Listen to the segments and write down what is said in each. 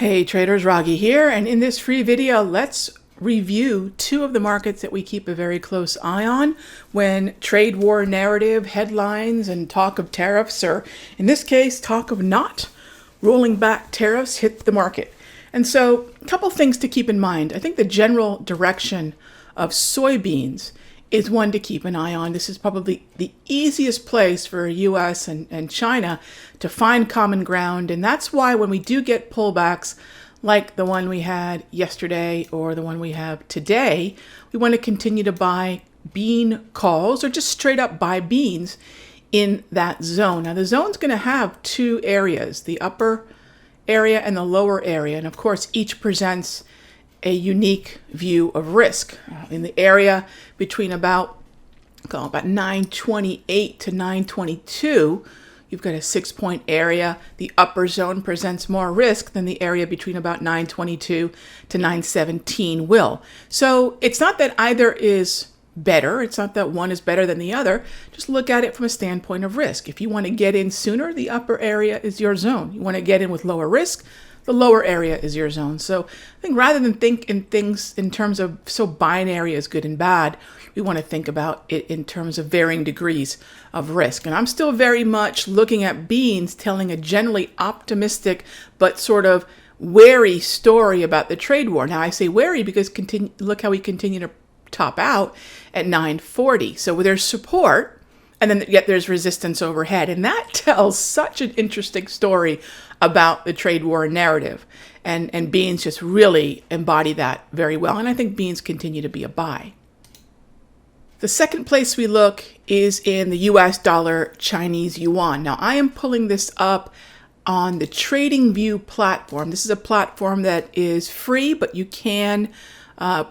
Hey traders, Raghee here, and in this free video, let's review two of the markets that we keep a very close eye on when trade war narrative, headlines, and talk of tariffs, or in this case, talk of not rolling back tariffs hit the market. And so a couple things to keep in mind. I think the general direction of soybeans is one to keep an eye on. This is probably the easiest place for US and China to find common ground. And that's why when we do get pullbacks like the one we had yesterday or the one we have today, we want to continue to buy bean calls or just straight up buy beans in that zone. Now the zone's going to have two areas, the upper area and the lower area. And of course, each presents a unique view of risk. In the area between about 928 to 922, you've got a 6-point area. The upper zone presents more risk than the area between about 922 to 917 will. So it's not that either is better. It's not that one is better than the other. Just look at it from a standpoint of risk. If you want to get in sooner, the upper area is your zone. You want to get in with lower risk, the lower area is your zone. So I think rather than think in things in terms of so binary as good and bad, we want to think about it in terms of varying degrees of risk. And I'm still very much looking at beans telling a generally optimistic but sort of wary story about the trade war. Now I say wary because look how we continue to top out at 940. So there's support, and then yet there's resistance overhead. And that tells such an interesting story about the trade war narrative. And beans just really embody that very well. And I think beans continue to be a buy. The second place we look is in the US dollar Chinese yuan. Now I am pulling this up on the TradingView platform. This is a platform that is free, but you can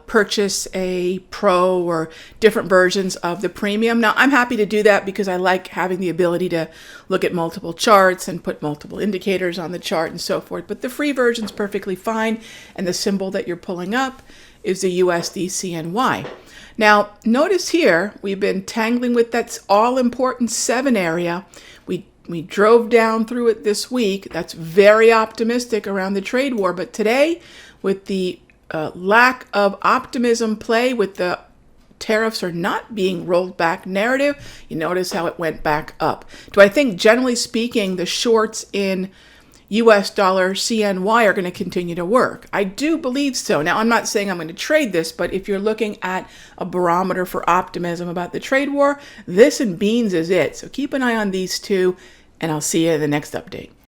purchase a pro or different versions of the premium. Now, I'm happy to do that because I like having the ability to look at multiple charts and put multiple indicators on the chart and so forth. But the free version is perfectly fine. And the symbol that you're pulling up is the USD-CNY. Now, notice here, we've been tangling with that all-important 7 area. We drove down through it this week. That's very optimistic around the trade war. But today, with the lack of optimism play with the tariffs are not being rolled back narrative, you notice how it went back up. Do I think, generally speaking, the shorts in US dollar CNY are going to continue to work? I do believe so. Now, I'm not saying I'm going to trade this, but if you're looking at a barometer for optimism about the trade war, this and beans is it. So keep an eye on these two, and I'll see you in the next update.